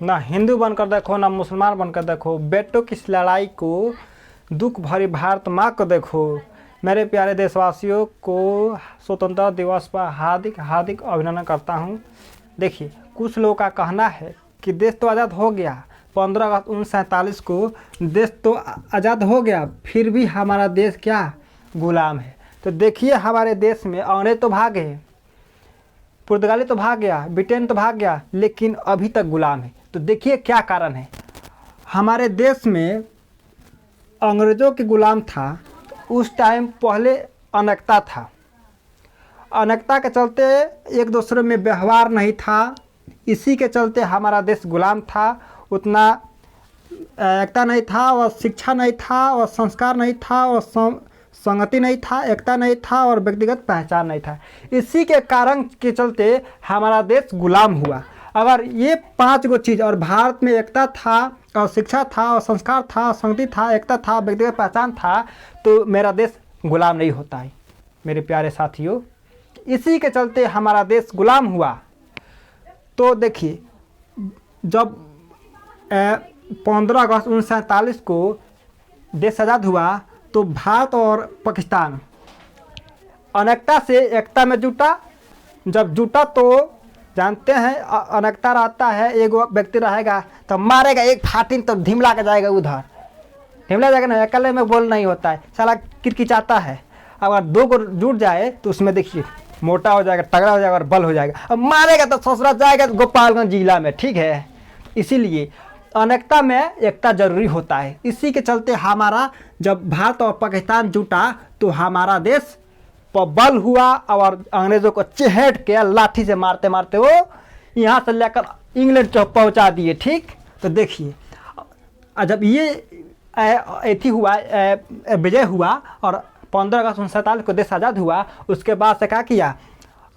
ना हिंदू बनकर देखो ना मुसलमान बनकर देखो, बेटों की इस लड़ाई को दुख भरी भारत माँ को देखो। मेरे प्यारे देशवासियों को स्वतंत्रता दिवस पर हार्दिक हार्दिक अभिनंदन करता हूँ। देखिए, कुछ लोगों का कहना है कि देश तो आज़ाद हो गया, 15 अगस्त 1947 को देश तो आज़ाद हो गया, फिर भी हमारा देश क्या गुलाम है। तो देखिए, हमारे देश में अंग्रेज तो भाग गए, पुर्तगाली तो भाग गया, ब्रिटेन तो भाग गया, लेकिन अभी तक गुलाम है। तो देखिए क्या कारण है। हमारे देश में अंग्रेज़ों के गुलाम था, उस टाइम पहले अनेकता था। अनेकता के चलते एक दूसरे में व्यवहार नहीं था, इसी के चलते हमारा देश गुलाम था। उतना एकता नहीं था और शिक्षा नहीं था और संस्कार नहीं था और संगति नहीं था, एकता नहीं था और व्यक्तिगत पहचान नहीं था। इसी के कारण के चलते हमारा देश गुलाम हुआ। अगर ये 5 गो चीज़ और भारत में एकता था और शिक्षा था और संस्कार था, संगति था, एकता था, व्यक्तिगत पहचान था, तो मेरा देश गुलाम नहीं होता है। मेरे प्यारे साथियों, इसी के चलते हमारा देश गुलाम हुआ। तो देखिए, जब 15 अगस्त 1947 को देश आज़ाद हुआ तो भारत और पाकिस्तान अनेकता से एकता में जुटा। जब जुटा तो जानते हैं अनेकता रहता है, एक व्यक्ति रहेगा तो मारेगा, एक फाटिन तो ढिमला के जाएगा, उधर ढिमला जाएगा ना, अकेले में बोल नहीं होता है, साला किरकिचाता है। अगर 2 को जुट जाए तो उसमें देखिए मोटा हो जाएगा, तगड़ा हो जाएगा और बल हो जाएगा। अब मारेगा तो ससुराल जाएगा गोपालगंज जिला में, ठीक है। इसीलिए अनेकता में एकता जरूरी होता है। इसी के चलते हमारा जब भारत और पाकिस्तान जुटा तो हमारा देश पर बल हुआ और अंग्रेज़ों को चहेट के लाठी से मारते मारते वो यहाँ से लेकर इंग्लैंड तक पहुँचा दिए, ठीक। तो देखिए, जब ये एथी हुआ, विजय हुआ और 15 अगस्त 1947 को देश आज़ाद हुआ, उसके बाद से क्या किया,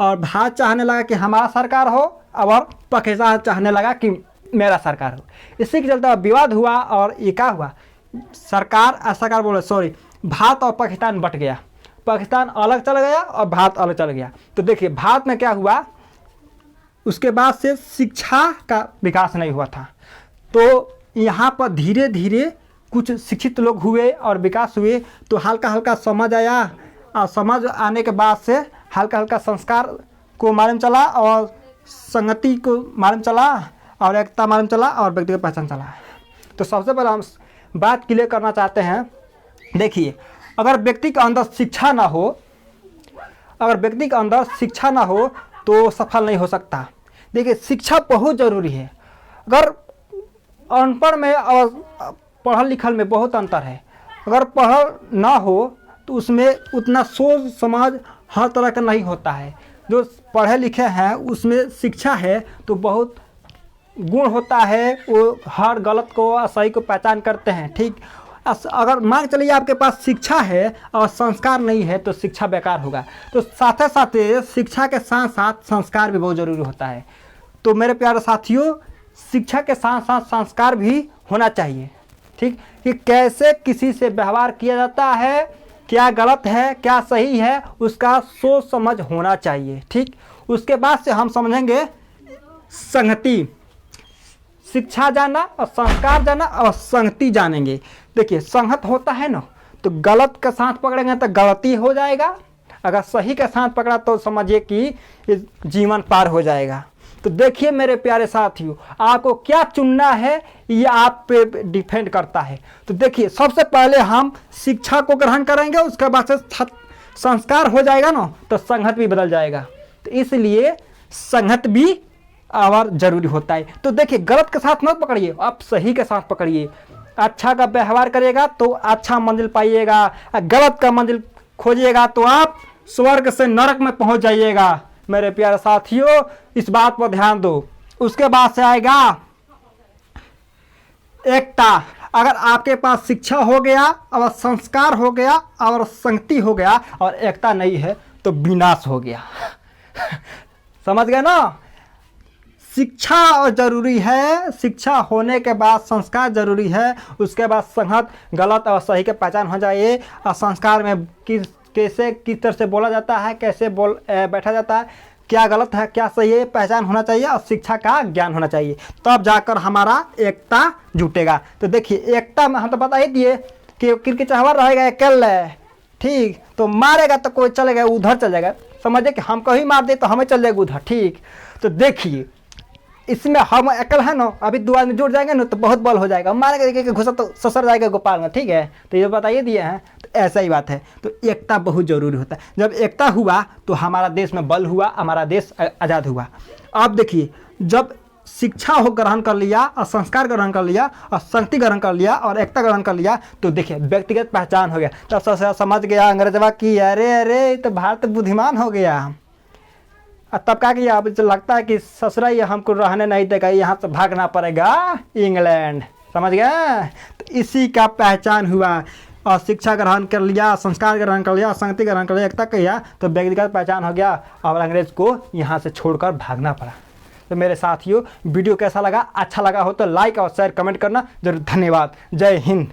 और भारत चाहने लगा कि हमारा सरकार हो और पाकिस्तान चाहने लगा कि मेरा सरकार हो। इसी के चलते विवाद हुआ और ये क्या हुआ, भारत और पाकिस्तान बट गया। पाकिस्तान अलग चला गया और भारत अलग चला गया। तो देखिए, भारत में क्या हुआ, उसके बाद से शिक्षा का विकास नहीं हुआ था। तो यहाँ पर धीरे धीरे कुछ शिक्षित लोग हुए और विकास हुए, तो हल्का हल्का समझ आया, और समझ आने के बाद से हल्का हल्का संस्कार को मालूम चला और संगति को मालूम चला और एकता मालूम चला और व्यक्तिगत पहचान चला। तो सबसे पहले हम बात क्लियर करना चाहते हैं। देखिए, अगर व्यक्ति के अंदर शिक्षा ना हो, तो सफल नहीं हो सकता। देखिए, शिक्षा बहुत ज़रूरी है। अगर अनपढ़ में और पढ़ल लिखल में बहुत अंतर है। अगर पढ़ल ना हो तो उसमें उतना सोच समझ हर तरह का नहीं होता है। जो पढ़े लिखे हैं उसमें शिक्षा है तो बहुत गुण होता है, वो हर गलत को और सही को पहचान करते हैं, ठीक। अगर मान चलिए आपके पास शिक्षा है और संस्कार नहीं है तो शिक्षा बेकार होगा। तो साथ साथ शिक्षा के साथ साथ संस्कार भी बहुत ज़रूरी होता है। तो मेरे प्यारे साथियों, शिक्षा के साथ साथ संस्कार भी होना चाहिए, ठीक, कि कैसे किसी से व्यवहार किया जाता है, क्या गलत है क्या सही है, उसका सोच समझ होना चाहिए, ठीक। उसके बाद से हम समझेंगे संगति, शिक्षा जाना और संस्कार जाना और संगति जानेंगे। देखिए, संगत होता है ना, तो गलत के साथ पकड़ेंगे तो गलती हो जाएगा, अगर सही के साथ पकड़ा तो समझिए कि जीवन पार हो जाएगा। तो देखिए मेरे प्यारे साथियों, आपको क्या चुनना है ये आप पे डिपेंड करता है। तो देखिए, सबसे पहले हम शिक्षा को ग्रहण करेंगे, उसके बाद से संस्कार हो जाएगा ना तो संगत भी बदल जाएगा। तो इसलिए संगत भी और ज़रूरी होता है। तो देखिए, गलत के साथ मत पकड़िए, आप सही के साथ पकड़िए। अच्छा का व्यवहार करिएगा तो अच्छा मंजिल पाइएगा, गलत का मंजिल खोजिएगा तो आप स्वर्ग से नरक में पहुंच जाइएगा। मेरे प्यारे साथियों, इस बात पर ध्यान दो। उसके बाद से आएगा एकता। अगर आपके पास शिक्षा हो गया और संस्कार हो गया और संगति हो गया और एकता नहीं है तो विनाश हो गया। समझ गए ना। शिक्षा जरूरी है, शिक्षा होने के बाद संस्कार जरूरी है, उसके बाद संगत गलत और सही के पहचान हो जाए और संस्कार में किस तरह से बोला जाता है, कैसे बैठा जाता है, क्या गलत है क्या सही है पहचान होना चाहिए और शिक्षा का ज्ञान होना चाहिए, तब जाकर हमारा एकता जुटेगा। तो देखिए एकता में हम तो बता ही दिए कि क्रिकेट चाहवर रहेगा अकेले, ठीक, तो मारेगा तो कोई चलेगा उधर चल जाएगा, समझे कि हमको ही मार दे तो हमें चल जाएगा उधर, ठीक। तो देखिए इसमें हम अकल है ना, अभी 2 आदमी जुड़ जाएंगे ना तो बहुत बल हो जाएगा, मारेगा देखिए घुसा तो ससुर जाएगा गोपाल में, ठीक है। तो ये बताइए दिए हैं, तो ऐसा ही बात है। तो एकता बहुत जरूरी होता है, जब एकता हुआ तो हमारा देश में बल हुआ, हमारा देश आज़ाद हुआ। अब देखिए जब शिक्षा हो ग्रहण कर लिया और संस्कार ग्रहण कर लिया और शक्ति ग्रहण कर लिया और एकता ग्रहण कर लिया, तो देखिए व्यक्तिगत पहचान हो गया, तब समझ गया अंग्रेजवा की अरे अरे तो भारत बुद्धिमान हो गया। तब क्या किया, अब जो लगता है कि ससुरा ये हमको रहने नहीं देगा, यहाँ से भागना पड़ेगा इंग्लैंड, समझ गया। तो इसी का पहचान हुआ, और शिक्षा ग्रहण कर लिया, संस्कार ग्रहण कर लिया, संगति ग्रहण कर लिया, एकता किया, तो व्यक्तिगत पहचान हो गया और अंग्रेज को यहाँ से छोड़कर भागना पड़ा। तो मेरे साथियों वीडियो कैसा लगा, अच्छा लगा हो तो लाइक और शेयर कमेंट करना जरूर। धन्यवाद। जय हिंद।